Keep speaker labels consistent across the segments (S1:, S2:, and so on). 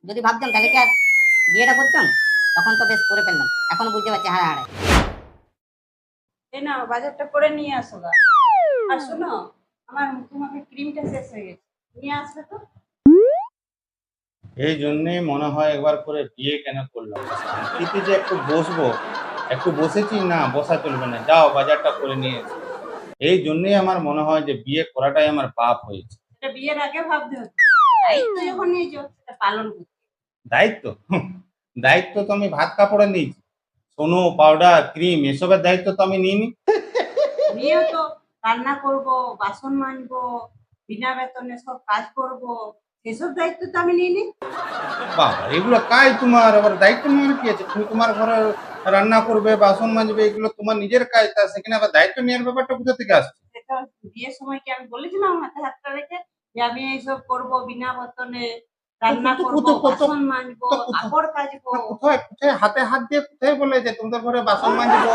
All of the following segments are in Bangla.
S1: যদি ভাবতাম তাহলে কি আর বিয়েটা করতাম? তখন তো বেশ করে ফেললাম, এখনো বুঝতে পারছি হাড়ে হাড়ে।
S2: এই নাও বাজারটা করে নিয়ে আসো গা। আর শোনো, আমার মুখে মুখে ক্রিমটা শেষ হয়ে গেছে, নিয়ে আসবে তো।
S3: এই জন্যে মনে হয় একবার করে বিয়ে কেন করলাম, শান্তিতে যে একটু বসবো, একটু বসেছি না, বসা চলবে না, যাও বাজারটা করে নিয়ে এসো। এই জন্যই আমার মনে হয় যে বিয়ে করাটাই আমার পাপ হয়েছে।
S2: সেটা বিয়ের আগে ভাবতে হতো, দায়িত্ব যখন নিয়েছো সেটা পালন করতে।
S3: দায়িত্ব দায়িত্ব তো আমি ভাত কাপড়ে নিয়েছি, সোনো পাউডার ক্রিম এসবের দায়িত্ব তো আমি নিইনি।
S2: আমিও তো রান্না করব, বাসন মাজবো, বিনা বেতনে সব কাজ করব, সেসব দায়িত্ব তো আমি নিইনি।
S3: বাবা, এগুলো কাজ তোমার, আবার দায়িত্ব নেওয়ার কি আছে? তুমি তোমার ঘরে রান্না করবে, বাসন মাজবে, এগুলো তোমার নিজের কাজ, তা সেখানে আবার দায়িত্ব নেওয়ার ব্যাপারটা কোথা থেকে আসছে?
S2: সেটা বিয়ের সময় কি আমি বলেছিলাম হাতে হাতটা রেখে যে আমি এইসব করব বিনা বেতনে, রান্না করব, বাসন মাজবো, কাপড় কাচবো?
S3: কোথায় কোথায় হাতে হাত দিয়ে কোথায় বলে যে তোমাদের ঘরে বাসন মাজবো,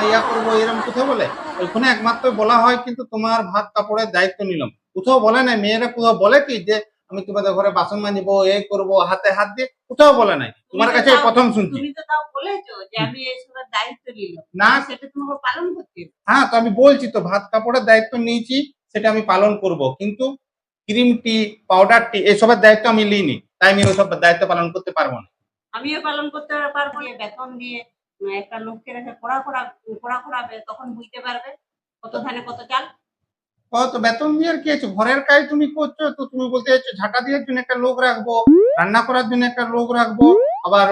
S3: ইয়া করবো, এরকম কোথায় বলে? ওইখানে একমাত্র বলা হয় কিন্তু তোমার ভাত কাপড়ের দায়িত্ব নিলাম, কোথাও বলে নাই। মেয়েরা কোথাও বলে কি যে আমি তোমাদের ঘরে বাসন মাজবো, এই করবো, হাতে হাত দিয়ে? কোথাও বলে নাই, তোমার কাছে এই প্রথম শুনছি।
S2: তুমি তো তাও বলেছো যে আমি এইসবের দায়িত্ব নিলাম,
S3: না,
S2: সেটা তোমাকে পালন করতে হবে।
S3: হ্যাঁ, তো আমি বলছি তো ভাত কাপড়ের দায়িত্ব নিয়েছি, সেটা আমি পালন করব, কিন্তু ক্রিম টি, পাউডার টি এসবের দায়িত্ব আমি নিইনি, তাই আমি ওইসব দায়িত্ব পালন করতে পারবো না।
S2: আমিও পালন করতে পারবো না। বেতন দিয়ে একটা লোককে রেখে করাবে, তখন বুঝতে পারবে কত ধানে কত চাল।
S3: ও তো বেতন দিয়ে আর কি আছে, ঘরের কাজ তুমি করছো, তো তুমি বলতে চাইছো ঝাঁটা দেওয়ার জন্য একটা লোক রাখবো, রান্না করার জন্য একটা লোক রাখবো, আবার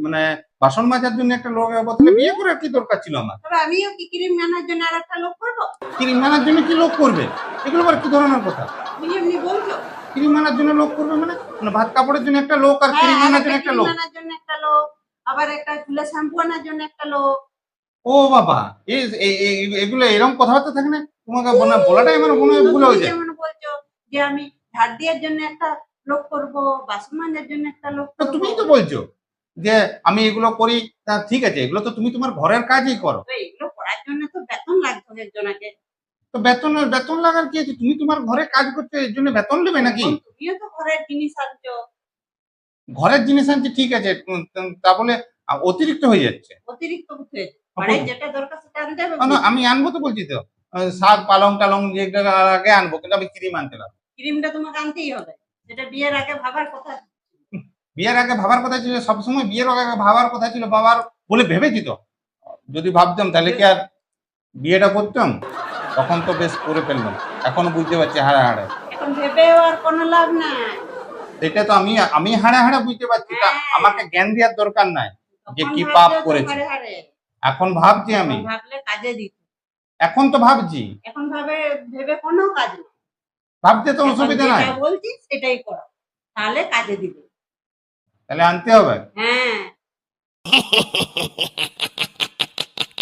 S3: মানে বাসন মাজার জন্য একটা লোক রাখবো, তাহলে বিয়ে করার কি দরকার ছিল আমার?
S2: তবে আমিও কি ক্রিম আনার জন্য আর একটা লোক করবো?
S3: ক্রিম আনার জন্য কি লোক করবে? এগুলো আবার কি ধরনের কথা?
S2: তুমি এমনি বলছো।
S3: ক্রিম আনার জন্য লোক করবে মানে? মানে ভাত কাপড়ের জন্য একটা লোক আর
S2: হ্যাঁ,
S3: ক্রিম
S2: আর
S3: আনার
S2: একটা
S3: জন্য একটা
S2: ক্রিম
S3: লোক?
S2: আনার জন্য একটা লোক, আবার একটা চুলে শ্যাম্পু আনার জন্য একটা লোক।
S3: ও বাবা, এগুলো এরকম কথাবার্তা থাকে না? তোমাকে বলাটাই আমার মনে হয়
S2: তো
S3: ভুল
S2: তুমি
S3: হয়ে যায়।
S2: যেমন বলছো যে আমি ঝাড় দেওয়ার জন্য একটা লোক করব, বাসন মাজার জন্য একটা লোক
S3: তো
S2: করব।
S3: তুমিই তো বলছো যে আমি এগুলো করি, তা ঠিক আছে, এগুলো তো তুমি তোমার ঘরের কাজই করো।
S2: তো এগুলো করার জন্য তো বেতন লাগবে একজনকে।
S3: তো বেতন লাগার কি আছে? তুমি তোমার ঘরে কাজ করছো, এর জন্য বেতন নেবে নাকি?
S2: এখন তুমিও তো ঘরের জিনিস আনছো।
S3: ঘরের জিনিস আনছি ঠিক আছে, তা বলে অতিরিক্ত হয়ে যাচ্ছে।
S2: অতিরিক্ত হচ্ছে, ঘরের যেটা দরকার সেটা আনতে হবে।
S3: না, আমি আনবো তো বলছি তো, শাক পালং টালং যেগুলো আগে আনবো, কিন্তু আমি ক্রিম আনতে পারবো।
S2: ক্রিমটা তোমাকে আনতেই হবে, সেটা বিয়ের আগে ভাবার কথা।
S3: বিয়ের আগে ভাবার কথা ছিল, সবসময় বিয়ের আগে ভাবার কথা ছিল, বাবার বলে ভেবেছি তো। যদি ভাবতাম তাহলে কি আর বিয়েটা করতাম? তখন তো বেশ করে ফেললাম, এখনো বুঝতে পারছি হাড়ে হাড়ে।
S2: এখন ভেবেও আর কোনো লাভ নাই।
S3: সেটা তো আমি আমি হাড়ে হাড়ে বুঝতে পারছি, তা
S2: হ্যাঁ।
S3: আমাকে জ্ঞান দেওয়ার দরকার নাই যে
S2: তখন
S3: কি
S2: ভাবলেও
S3: পাপ
S2: তো
S3: করেছি।
S2: হাড়ে হাড়ে।
S3: এখন ভাবছি আমি,
S2: এখন ভাবলে কাজে দিত।
S3: এখন তো ভাবছি,
S2: এখন ভেবে কোনো কাজ নেই।
S3: ভাবতে তো
S2: এখন
S3: অসুবিধা নাই।
S2: যেটা বলছি সেটাই করো, তাহলে কাজে দিবে।
S3: তাহলে আনতে হবে।
S2: হ্যাঁ।